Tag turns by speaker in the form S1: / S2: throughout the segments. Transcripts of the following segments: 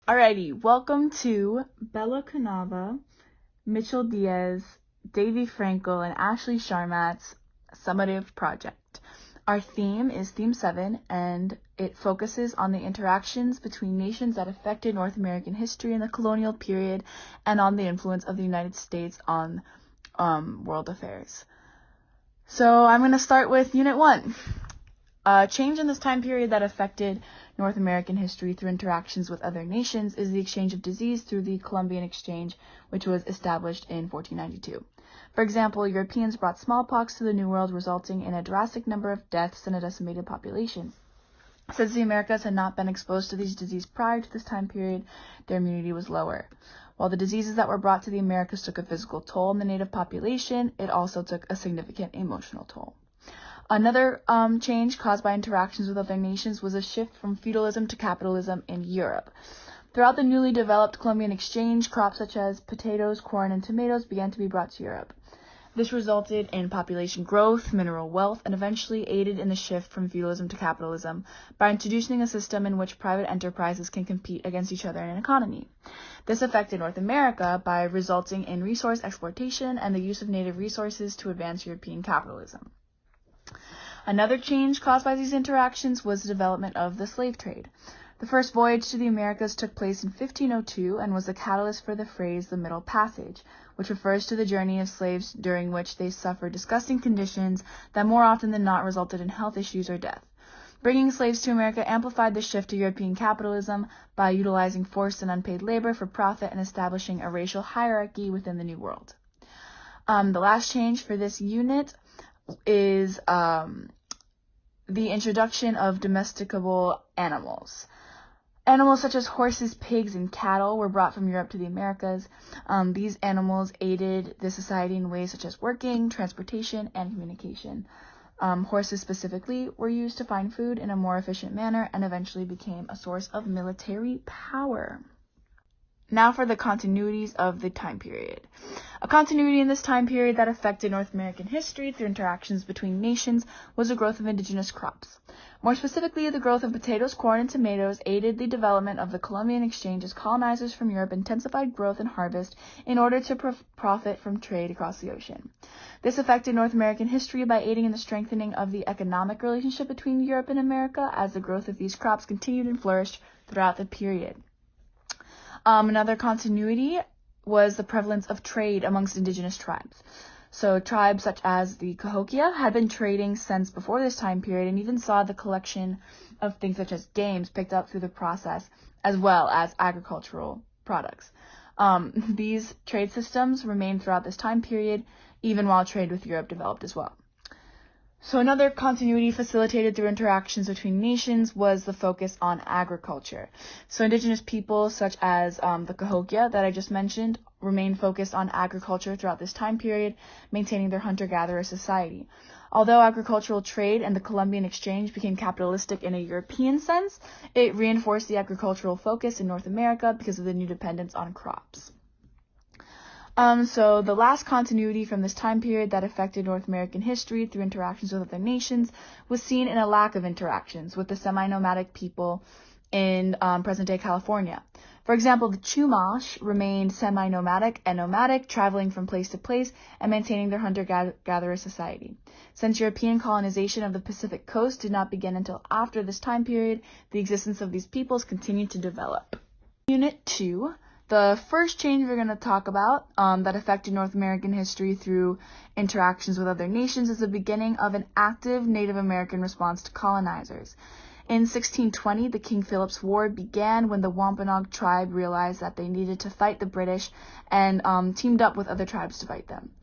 S1: Alrighty, welcome to Bella Cannava, Mitchell Diaz, Davey Frankel, and Ashley Sharmat's summative project. Our theme is Theme 7, and it focuses on the interactions between nations that affected North American history in the colonial period and on the influence of the United States on world affairs. So I'm going to start with Unit 1. Change in this time period that affected North American history through interactions with other nations is the exchange of disease through the Columbian Exchange, which was established in 1492. For example, Europeans brought smallpox to the New World, resulting in a drastic number of deaths and a decimated population. Since the Americas had not been exposed to these diseases prior to this time period, their immunity was lower. While the diseases that were brought to the Americas took a physical toll on the native population, it also took a significant emotional toll. Another change caused by interactions with other nations was a shift from feudalism to capitalism in Europe. Throughout the newly developed Columbian Exchange, crops such as potatoes, corn, and tomatoes began to be brought to Europe. This resulted in population growth, mineral wealth, and eventually aided in the shift from feudalism to capitalism by introducing a system in which private enterprises can compete against each other in an economy. This affected North America by resulting in resource exploitation and the use of native resources to advance European capitalism. Another change caused by these interactions was the development of the slave trade. The first voyage to the Americas took place in 1502 and was the catalyst for the phrase the Middle Passage, which refers to the journey of slaves during which they suffered disgusting conditions that more often than not resulted in health issues or death. Bringing slaves to America amplified the shift to European capitalism by utilizing forced and unpaid labor for profit and establishing a racial hierarchy within the New World. The last change for this unit is the introduction of domesticable animals. Animals such as horses, pigs, and cattle were brought from Europe to the Americas. These animals aided the society in ways such as working, transportation, and communication. Horses specifically were used to find food in a more efficient manner and eventually became a source of military power. Now for the continuities of the time period. A continuity in this time period that affected North American history through interactions between nations was the growth of indigenous crops. More specifically, the growth of potatoes, corn, and tomatoes aided the development of the Columbian Exchange as colonizers from Europe intensified growth and harvest in order to profit from trade across the ocean. This affected North American history by aiding in the strengthening of the economic relationship between Europe and America as the growth of these crops continued and flourished throughout the period. Another continuity was the prevalence of trade amongst indigenous tribes. So tribes such as the Cahokia had been trading since before this time period and even saw the collection of things such as games picked up through the process as well as agricultural products. These trade systems remained throughout this time period even while trade with Europe developed as well. So another continuity facilitated through interactions between nations was the focus on agriculture. So indigenous peoples such as the Cahokia that I just mentioned remained focused on agriculture throughout this time period, maintaining their hunter-gatherer society. Although agricultural trade and the Columbian Exchange became capitalistic in a European sense, it reinforced the agricultural focus in North America because of the new dependence on crops. So the last continuity from this time period that affected North American history through interactions with other nations was seen in a lack of interactions with the semi-nomadic people in present-day California. For example, the Chumash remained semi-nomadic and nomadic, traveling from place to place and maintaining their hunter-gatherer society. Since European colonization of the Pacific coast did not begin until after this time period, the existence of these peoples continued to develop. Unit 2. The first change we're going to talk about that affected North American history through interactions with other nations is the beginning of an active Native American response to colonizers. In 1620, the King Philip's War began when the Wampanoag tribe realized that they needed to fight the British and teamed up with other tribes to fight them.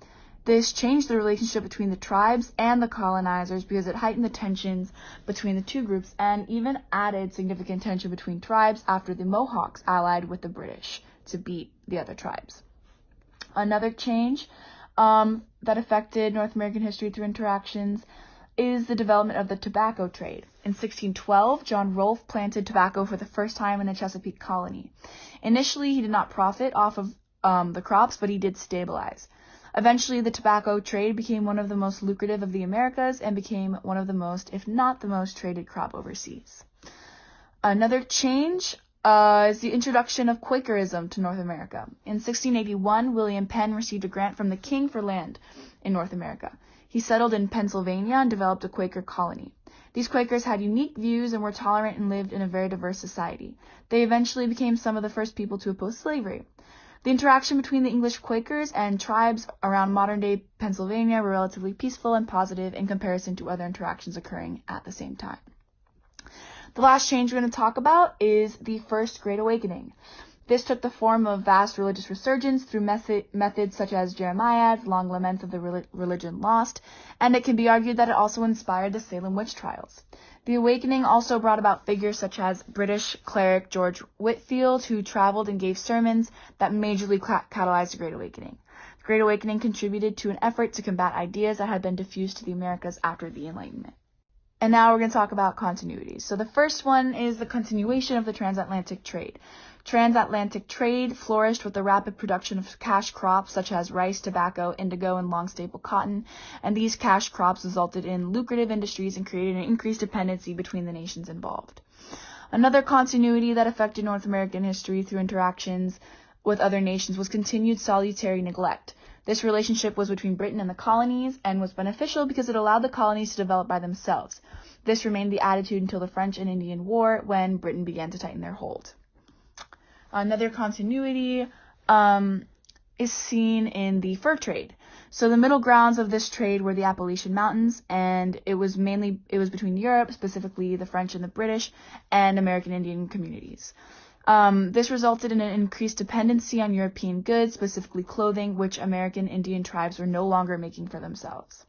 S1: This changed the relationship between the tribes and the colonizers because it heightened the tensions between the two groups and even added significant tension between tribes after the Mohawks allied with the British to beat the other tribes. Another change that affected North American history through interactions is the development of the tobacco trade. In 1612, John Rolfe planted tobacco for the first time in the Chesapeake colony. Initially, he did not profit off of the crops, but he did stabilize. Eventually, the tobacco trade became one of the most lucrative of the Americas and became one of the most, if not the most, traded crop overseas. Another change is the introduction of Quakerism to North America. In 1681, William Penn received a grant from the king for land in North America. He settled in Pennsylvania and developed a Quaker colony. These Quakers had unique views and were tolerant and lived in a very diverse society. They eventually became some of the first people to oppose slavery. The interaction between the English Quakers and tribes around modern-day Pennsylvania were relatively peaceful and positive in comparison to other interactions occurring at the same time. The last change we're going to talk about is the First Great Awakening. This took the form of vast religious resurgence through methods such as Jeremiah's long laments of the religion lost, and it can be argued that it also inspired the Salem witch trials. The awakening also brought about figures such as British cleric George Whitefield, who traveled and gave sermons that majorly catalyzed the Great Awakening. The Great Awakening contributed to an effort to combat ideas that had been diffused to the Americas after the Enlightenment. And now we're going to talk about continuities. So the first one is the continuation of the transatlantic trade. Transatlantic trade flourished with the rapid production of cash crops such as rice, tobacco, indigo, and long staple cotton, and these cash crops resulted in lucrative industries and created an increased dependency between the nations involved. Another continuity that affected North American history through interactions with other nations was continued salutary neglect. This relationship was between Britain and the colonies and was beneficial because it allowed the colonies to develop by themselves. This remained the attitude until the French and Indian War, when Britain began to tighten their hold. Another continuity is seen in the fur trade. So the middle grounds of this trade were the Appalachian Mountains, and it was between Europe, specifically the French and the British, and American Indian communities. This resulted in an increased dependency on European goods, specifically clothing, which American Indian tribes were no longer making for themselves.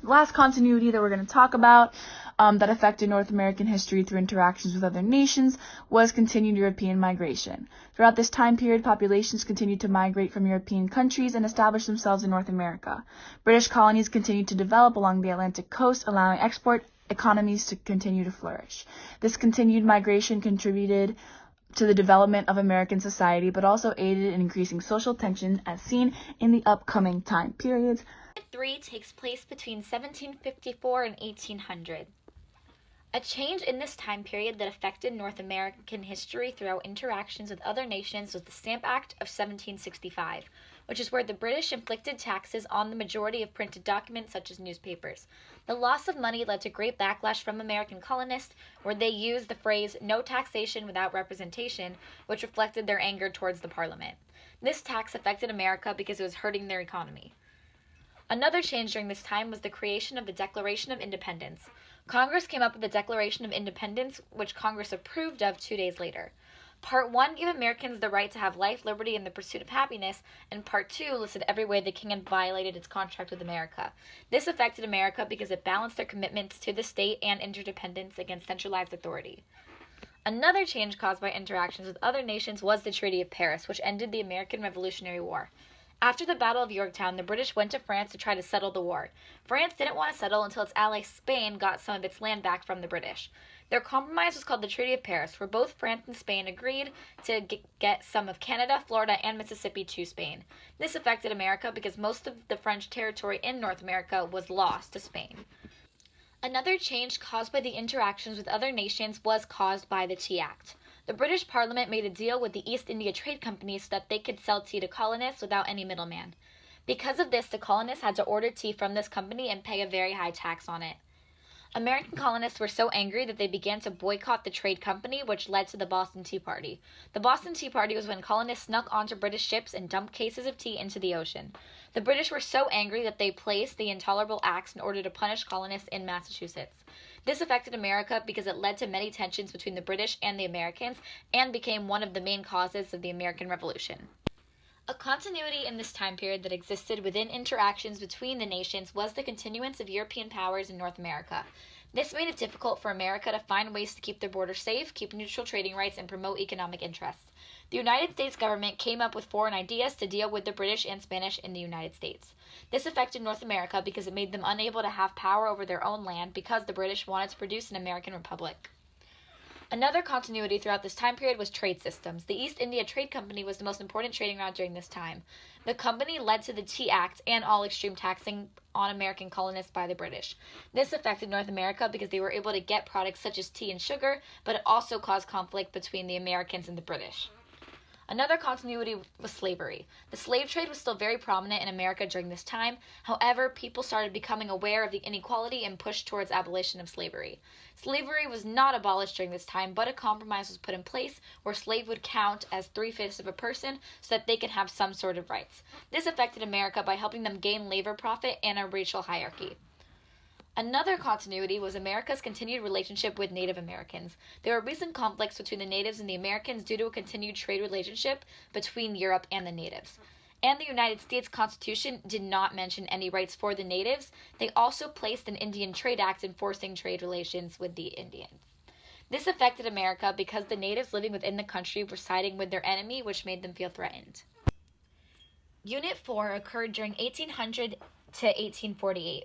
S1: The last continuity that we're going to talk about that affected North American history through interactions with other nations was continued European migration. Throughout this time period, populations continued to migrate from European countries and establish themselves in North America. British colonies continued to develop along the Atlantic coast, allowing export economies to continue to flourish. This continued migration contributed to the development of American society, but also aided in increasing social tension as seen in the upcoming time periods.
S2: 3 takes place between 1754 and 1800. A change in this time period that affected North American history throughout interactions with other nations was the Stamp Act of 1765, which is where the British inflicted taxes on the majority of printed documents such as newspapers. The loss of money led to great backlash from American colonists, where they used the phrase "no taxation without representation," which reflected their anger towards the Parliament. This tax affected America because it was hurting their economy. Another change during this time was the creation of the Declaration of Independence. Congress came up with the Declaration of Independence, which Congress approved of 2 days later. Part 1 gave Americans the right to have life, liberty, and the pursuit of happiness, and Part 2 listed every way the king had violated its contract with America. This affected America because it balanced their commitments to the state and interdependence against centralized authority. Another change caused by interactions with other nations was the Treaty of Paris, which ended the American Revolutionary War. After the Battle of Yorktown, the British went to France to try to settle the war. France didn't want to settle until its ally Spain got some of its land back from the British. Their compromise was called the Treaty of Paris, where both France and Spain agreed to get some of Canada, Florida, and Mississippi to Spain. This affected America because most of the French territory in North America was lost to Spain. Another change caused by the interactions with other nations was caused by the Tea Act. The British Parliament made a deal with the East India Trade Company so that they could sell tea to colonists without any middleman. Because of this, the colonists had to order tea from this company and pay a very high tax on it. American colonists were so angry that they began to boycott the trade company, which led to the Boston Tea Party. The Boston Tea Party was when colonists snuck onto British ships and dumped cases of tea into the ocean. The British were so angry that they placed the Intolerable Acts in order to punish colonists in Massachusetts. This affected America because it led to many tensions between the British and the Americans and became one of the main causes of the American Revolution. A continuity in this time period that existed within interactions between the nations was the continuance of European powers in North America. This made it difficult for America to find ways to keep their borders safe, keep neutral trading rights, and promote economic interests. The United States government came up with foreign ideas to deal with the British and Spanish in the United States. This affected North America because it made them unable to have power over their own land because the British wanted to produce an American republic. Another continuity throughout this time period was trade systems. The East India Trade Company was the most important trading route during this time. The company led to the Tea Act and all extreme taxing on American colonists by the British. This affected North America because they were able to get products such as tea and sugar, but it also caused conflict between the Americans and the British. Another continuity was slavery. The slave trade was still very prominent in America during this time. However, people started becoming aware of the inequality and pushed towards abolition of slavery. Slavery was not abolished during this time, but a compromise was put in place where slave would count as 3/5 of a person so that they could have some sort of rights. This affected America by helping them gain labor profit and a racial hierarchy. Another continuity was America's continued relationship with Native Americans. There were recent conflicts between the natives and the Americans due to a continued trade relationship between Europe and the natives. And the United States Constitution did not mention any rights for the natives. They also placed an Indian Trade Act enforcing trade relations with the Indians. This affected America because the natives living within the country were siding with their enemy, which made them feel threatened. Unit 4 occurred during 1800 to 1848.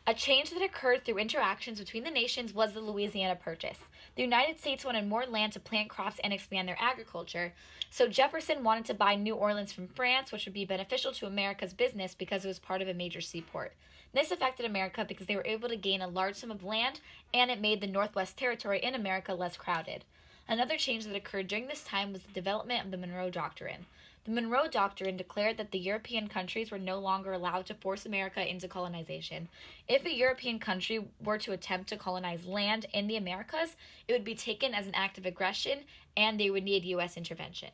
S2: A change that occurred through interactions between the nations was the Louisiana Purchase. The United States wanted more land to plant crops and expand their agriculture, so Jefferson wanted to buy New Orleans from France, which would be beneficial to America's business because it was part of a major seaport. This affected America because they were able to gain a large sum of land, and it made the Northwest Territory in America less crowded. Another change that occurred during this time was the development of the Monroe Doctrine. The Monroe Doctrine declared that the European countries were no longer allowed to force America into colonization. If a European country were to attempt to colonize land in the Americas, it would be taken as an act of aggression, and they would need U.S. intervention.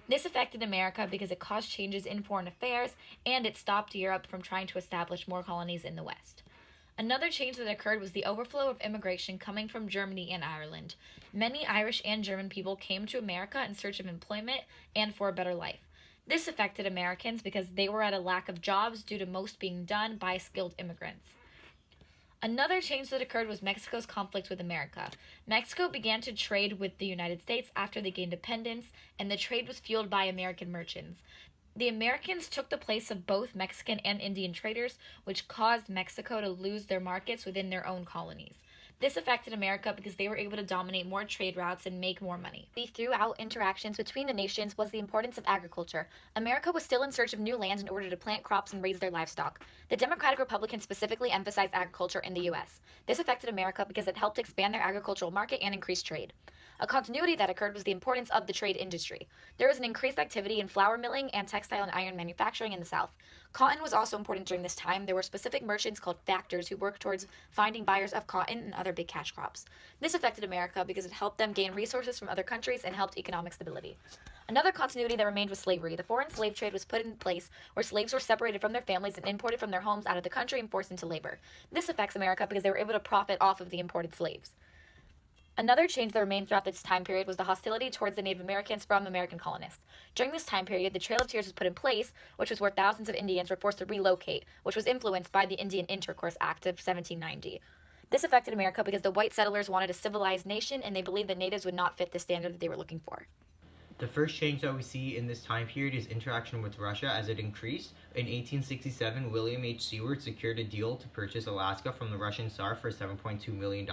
S2: This affected America because it caused changes in foreign affairs, and it stopped Europe from trying to establish more colonies in the West. Another change that occurred was the overflow of immigration coming from Germany and Ireland. Many Irish and German people came to America in search of employment and for a better life. This affected Americans because they were at a lack of jobs due to most being done by skilled immigrants. Another change that occurred was Mexico's conflict with America. Mexico began to trade with the United States after they gained independence, and the trade was fueled by American merchants. The Americans took the place of both Mexican and Indian traders, which caused Mexico to lose their markets within their own colonies. This affected America because they were able to dominate more trade routes and make more money. Throughout interactions between the nations was the importance of agriculture. America was still in search of new land in order to plant crops and raise their livestock. The Democratic Republicans specifically emphasized agriculture in the U.S. This affected America because it helped expand their agricultural market and increase trade. A continuity that occurred was the importance of the trade industry. There was an increased activity in flour milling and textile and iron manufacturing in the South. Cotton was also important during this time. There were specific merchants called factors who worked towards finding buyers of cotton and other big cash crops. This affected America because it helped them gain resources from other countries and helped economic stability. Another continuity that remained was slavery. The foreign slave trade was put in place where slaves were separated from their families and imported from their homes out of the country and forced into labor. This affects America because they were able to profit off of the imported slaves. Another change that remained throughout this time period was the hostility towards the Native Americans from American colonists. During this time period, the Trail of Tears was put in place, which was where thousands of Indians were forced to relocate, which was influenced by the Indian Intercourse Act of 1790. This affected America because the white settlers wanted a civilized nation, and they believed that natives would not fit the standard that they were looking for.
S3: The first change that we see in this time period is interaction with Russia as it increased. In 1867, William H. Seward secured a deal to purchase Alaska from the Russian Tsar for $7.2 million.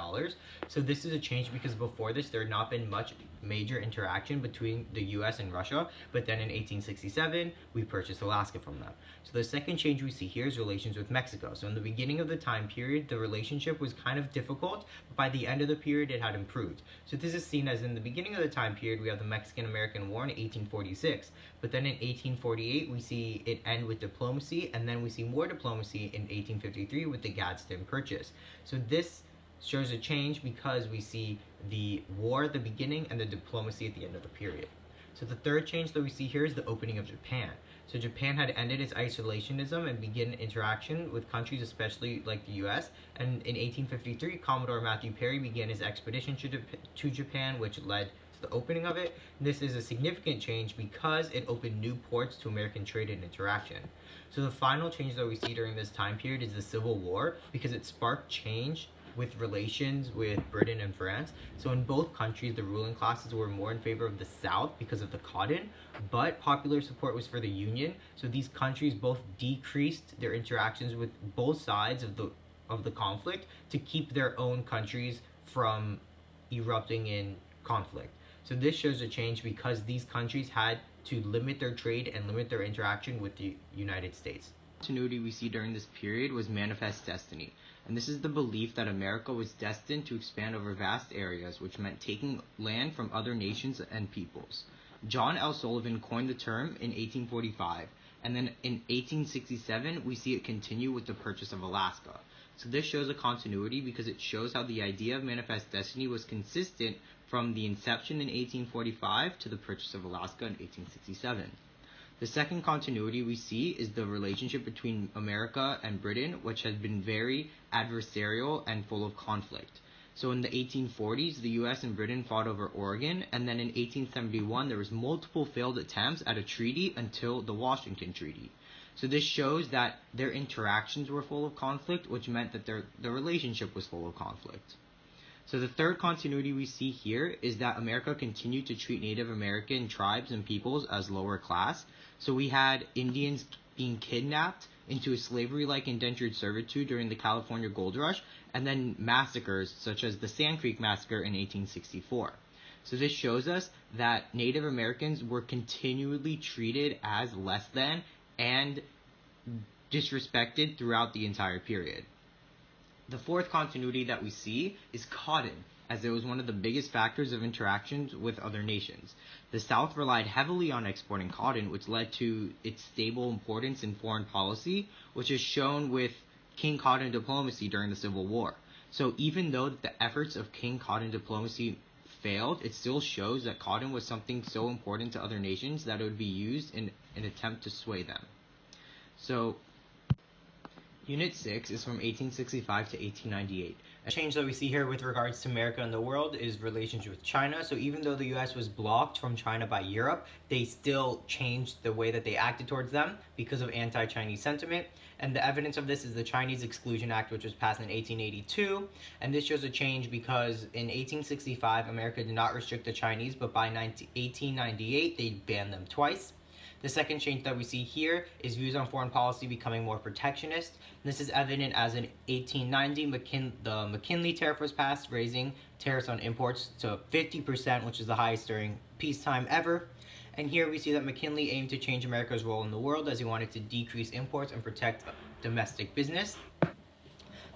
S3: So this is a change because before this, there had not been much major interaction between the US and Russia, but then in 1867, we purchased Alaska from them. So the second change we see here is relations with Mexico. So in the beginning of the time period, the relationship was kind of difficult, but by the end of the period, it had improved. So this is seen as in the beginning of the time period, we have the Mexican-American War in 1846, but then in 1848, we see it end with diplomacy, and then we see more diplomacy in 1853 with the Gadsden Purchase. So this shows a change because we see the war at the beginning and the diplomacy at the end of the period. So the third change that we see here is the opening of Japan. So Japan had ended its isolationism and began interaction with countries, especially like the US. And in 1853, Commodore Matthew Perry began his expedition to Japan, which led to the opening of it. This is a significant change because it opened new ports to American trade and interaction. So the final change that we see during this time period is the Civil War, because it sparked change with relations with Britain and France. So in both countries, the ruling classes were more in favor of the South because of the cotton, but popular support was for the Union. So these countries both decreased their interactions with both sides of the conflict to keep their own countries from erupting in conflict. So this shows a change because these countries had to limit their trade and limit their interaction with the United States. The continuity we see during this period was manifest destiny, and this is the belief that America was destined to expand over vast areas, which meant taking land from other nations and peoples. John L. Sullivan coined the term in 1845, and then in 1867 we see it continue with the purchase of Alaska. So this shows a continuity because it shows how the idea of manifest destiny was consistent from the inception in 1845 to the purchase of Alaska in 1867. The second continuity we see is the relationship between America and Britain, which has been very adversarial and full of conflict. So in the 1840s, the US and Britain fought over Oregon, and then in 1871 there was multiple failed attempts at a treaty until the Washington Treaty. So this shows that their interactions were full of conflict, which meant that their relationship was full of conflict. So the third continuity we see here is that America continued to treat Native American tribes and peoples as lower class. So we had Indians being kidnapped into a slavery-like indentured servitude during the California Gold Rush, and then massacres such as the Sand Creek Massacre in 1864. So this shows us that Native Americans were continually treated as less than and disrespected throughout the entire period. The fourth continuity that we see is cotton, as it was one of the biggest factors of interactions with other nations. The South relied heavily on exporting cotton, which led to its stable importance in foreign policy, which is shown with King Cotton diplomacy during the Civil War. So even though the efforts of King Cotton diplomacy failed, it still shows that cotton was something so important to other nations that it would be used in an attempt to sway them. So Unit 6 is from 1865 to 1898. A change that we see here with regards to America and the world is relationship with China. So even though the US was blocked from China by Europe, they still changed the way that they acted towards them because of anti-Chinese sentiment. And the evidence of this is the Chinese Exclusion Act, which was passed in 1882. And this shows a change because in 1865, America did not restrict the Chinese, but by 1898, they banned them twice. The second change that we see here is views on foreign policy becoming more protectionist. This is evident as in 1890, the McKinley tariff was passed, raising tariffs on imports to 50%, which is the highest during peacetime ever. And here we see that McKinley aimed to change America's role in the world as he wanted to decrease imports and protect domestic business.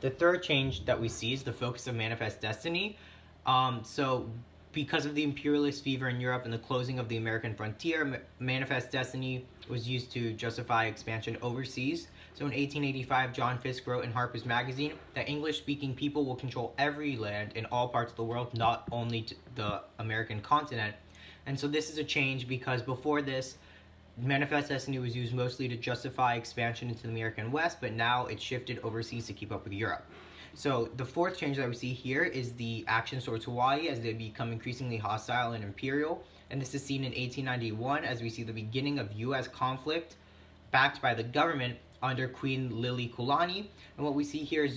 S3: The third change that we see is the focus of manifest destiny. Because of the imperialist fever in Europe and the closing of the American frontier, manifest destiny was used to justify expansion overseas. So in 1885, John Fiske wrote in Harper's Magazine that English-speaking people will control every land in all parts of the world, not only the American continent. And so this is a change because before this, manifest destiny was used mostly to justify expansion into the American West, but now it's shifted overseas to keep up with Europe. So the fourth change that we see here is the actions towards Hawaii as they become increasingly hostile and imperial. And this is seen in 1891 as we see the beginning of U.S. conflict backed by the government under Queen Liliuokalani. And what we see here is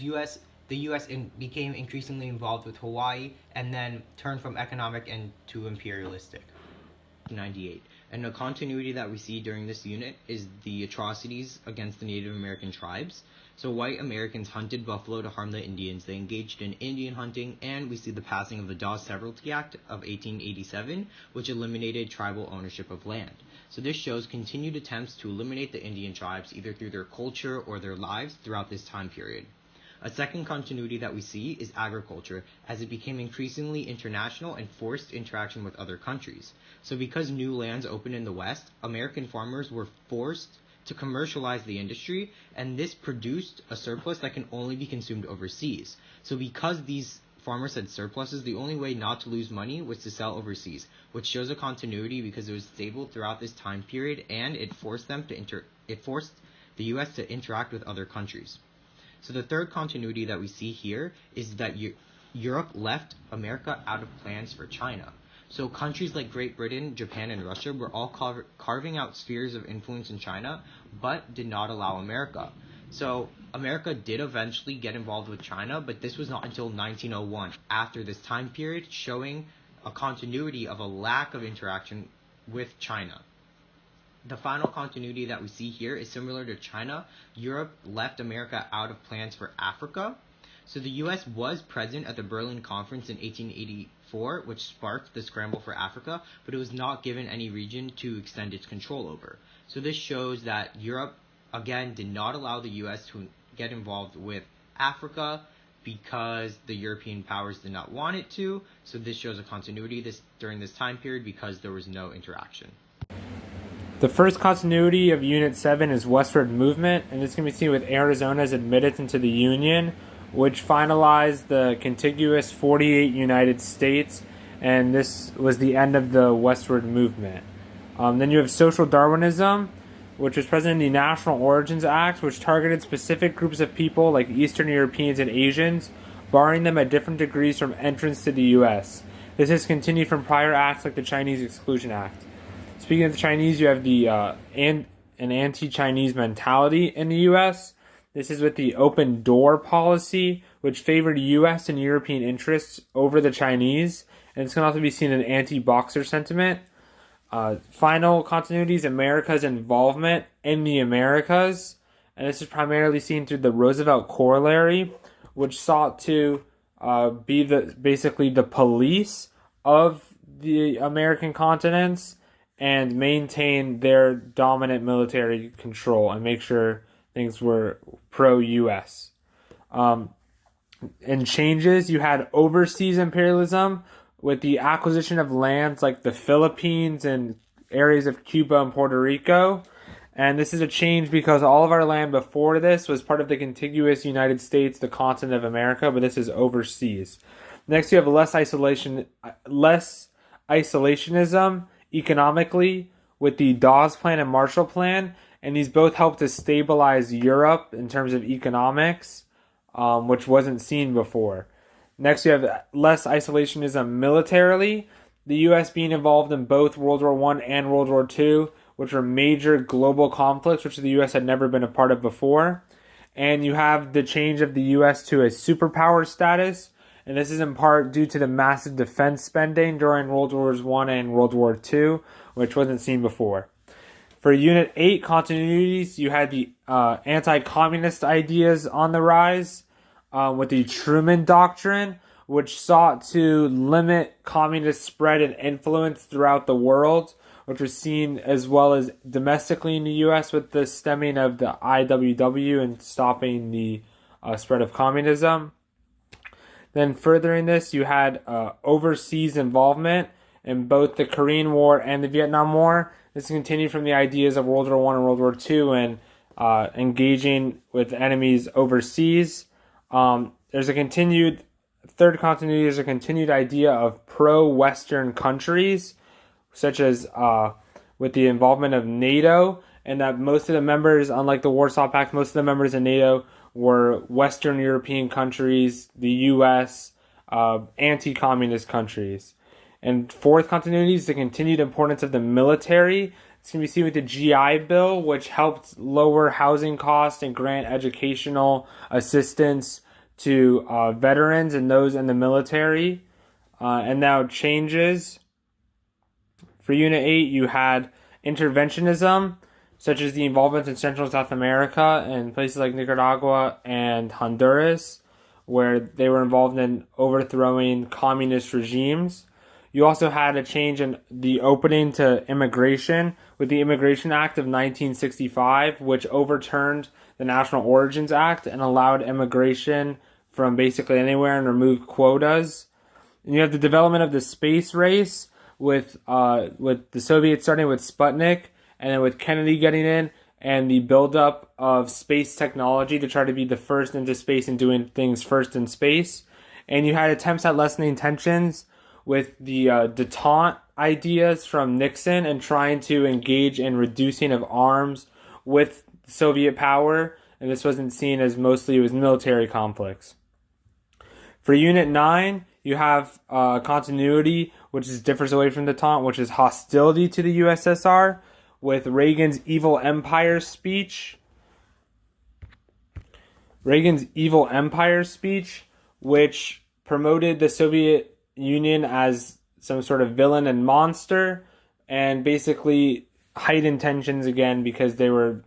S3: the U.S. became increasingly involved with Hawaii and then turned from economic and to imperialistic. 98. And a continuity that we see during this unit is the atrocities against the Native American tribes. So white Americans hunted buffalo to harm the Indians. They engaged in Indian hunting, and we see the passing of the Dawes Severalty Act of 1887, which eliminated tribal ownership of land. So this shows continued attempts to eliminate the Indian tribes either through their culture or their lives throughout this time period. A second continuity that we see is agriculture, as it became increasingly international and forced interaction with other countries. So because new lands opened in the West, American farmers were forced to commercialize the industry, and this produced a surplus that can only be consumed overseas. So because these farmers had surpluses, the only way not to lose money was to sell overseas, which shows a continuity because it was stable throughout this time period, and it forced the U.S. to interact with other countries. So the third continuity that we see here is that Europe left America out of plans for China. So countries like Great Britain, Japan, and Russia were all carving out spheres of influence in China, but did not allow America. So America did eventually get involved with China, but this was not until 1901, after this time period, showing a continuity of a lack of interaction with China. The final continuity that we see here is similar to China. Europe left America out of plans for Africa. So the U.S. was present at the Berlin Conference in 1884 before, which sparked the scramble for Africa, but it was not given any region to extend its control over. So this shows that Europe, again, did not allow the U.S. to get involved with Africa because the European powers did not want it to. So this shows a continuity during this time period because there was no interaction.
S4: The first continuity of Unit 7 is westward movement, and this can be seen with Arizona's admittance into the Union, which finalized the contiguous 48 United States, and this was the end of the westward movement. Then you have social Darwinism, which was present in the National Origins Act, which targeted specific groups of people like Eastern Europeans and Asians, barring them at different degrees from entrance to the U.S. This has continued from prior acts like the Chinese Exclusion Act. Speaking of the Chinese, you have an anti-Chinese mentality in the U.S. This is with the open door policy, which favored U.S. and European interests over the Chinese, and this can also be seen in anti-Boxer sentiment. Final continuities, America's involvement in the Americas, and this is primarily seen through the Roosevelt Corollary, which sought to be basically the police of the American continents and maintain their dominant military control and make sure things were pro-U.S. In changes, you had overseas imperialism with the acquisition of lands like the Philippines and areas of Cuba and Puerto Rico. And this is a change because all of our land before this was part of the contiguous United States, the continent of America, but this is overseas. Next, you have less isolationism economically with the Dawes Plan and Marshall Plan, and these both help to stabilize Europe in terms of economics, which wasn't seen before. Next, you have less isolationism militarily, the U.S. being involved in both World War I and World War II, which were major global conflicts, which the U.S. had never been a part of before. And you have the change of the U.S. to a superpower status, and this is in part due to the massive defense spending during World Wars I and World War II, which wasn't seen before. For Unit 8 continuities, you had the anti-communist ideas on the rise with the Truman Doctrine, which sought to limit communist spread and influence throughout the world, which was seen as well as domestically in the U.S. with the stemming of the IWW and stopping the spread of communism. Then furthering this, you had overseas involvement in both the Korean War and the Vietnam War. This continued from the ideas of World War I and World War II and engaging with enemies overseas. There's a continued, third continuity is a continued idea of pro-Western countries, such as with the involvement of NATO, and that most of the members, unlike the Warsaw Pact, most of the members in NATO were Western European countries, the U.S., anti-communist countries. And fourth continuity is the continued importance of the military. It's going to be seen with the GI Bill, which helped lower housing costs and grant educational assistance to veterans and those in the military. And now changes. For Unit 8, you had interventionism, such as the involvement in Central and South America and places like Nicaragua and Honduras, where they were involved in overthrowing communist regimes. You also had a change in the opening to immigration with the Immigration Act of 1965, which overturned the National Origins Act and allowed immigration from basically anywhere and removed quotas. And you have the development of the space race with the Soviets starting with Sputnik, and then with Kennedy getting in, and the buildup of space technology to try to be the first into space and doing things first in space. And you had attempts at lessening tensions with the detente ideas from Nixon and trying to engage in reducing of arms with Soviet power. And this wasn't seen as mostly it was military conflicts. For Unit 9, you have continuity, which differs away from detente, which is hostility to the USSR, with Reagan's evil empire speech. Which promoted the Soviet Union as some sort of villain and monster, and basically heightened tensions again because they were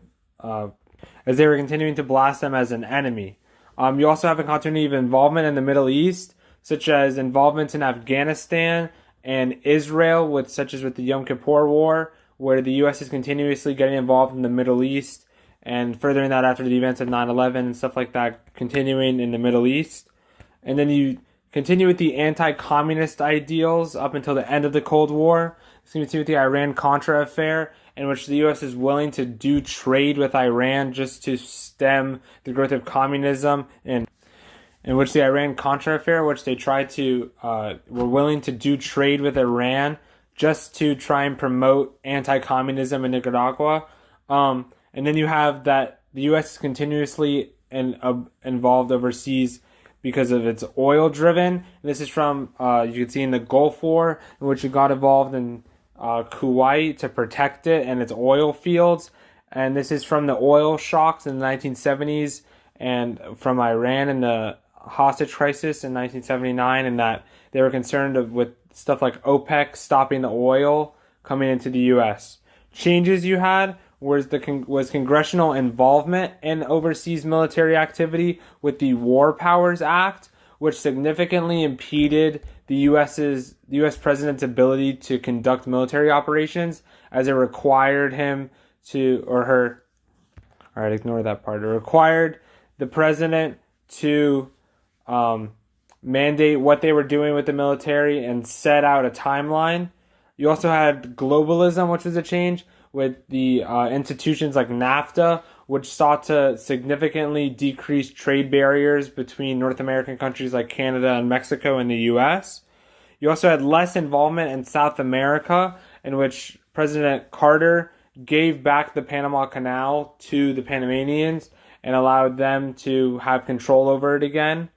S4: as they were continuing to blast them as an enemy. You also have a continuity of involvement in the Middle East, such as involvements in Afghanistan and Israel, such as with the Yom Kippur War, where the U.S. is continuously getting involved in the Middle East, and furthering that after the events of 9/11 and stuff like that, continuing in the Middle East. And then you continue with the anti-communist ideals up until the end of the Cold War. So you see with the Iran-Contra affair, in which the U.S. is willing to do trade with Iran just to stem the growth of communism, and in which the Iran-Contra affair, which they tried to, were willing to do trade with Iran just to try and promote anti-communism in Nicaragua. And then you have that the U.S. is continuously involved overseas because of its oil-driven. This is from, you can see in the Gulf War, in which it got involved in Kuwait to protect it and its oil fields. And this is from the oil shocks in the 1970s and from Iran in the hostage crisis in 1979, and that they were concerned with stuff like OPEC stopping the oil coming into the U.S. Changes you had was congressional involvement in overseas military activity with the War Powers Act, which significantly impeded the U.S. president's ability to conduct military operations, as it required him to, or her, all right, ignore that part. It required the president to mandate what they were doing with the military and set out a timeline. You also had globalism, which was a change with the institutions like NAFTA, which sought to significantly decrease trade barriers between North American countries like Canada and Mexico and the U.S. You also had less involvement in South America, in which President Carter gave back the Panama Canal to the Panamanians and allowed them to have control over it again.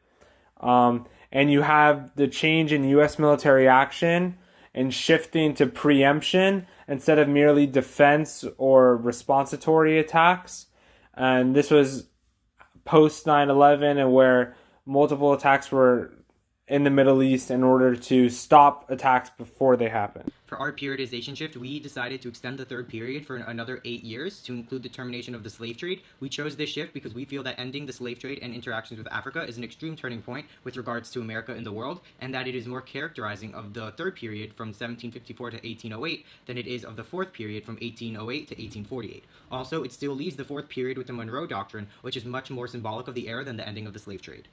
S4: And you have the change in U.S. military action and shifting to preemption instead of merely defense or responsitory attacks. And this was post 9/11, and where multiple attacks were in the Middle East in order to stop attacks before they happen.
S3: For our periodization shift, we decided to extend the third period for another 8 years to include the termination of the slave trade. We chose this shift because we feel that ending the slave trade and interactions with Africa is an extreme turning point with regards to America in the world, and that it is more characterizing of the third period from 1754 to 1808 than it is of the fourth period from 1808 to 1848. Also, it still leaves the fourth period with the Monroe Doctrine, which is much more symbolic of the era than the ending of the slave trade.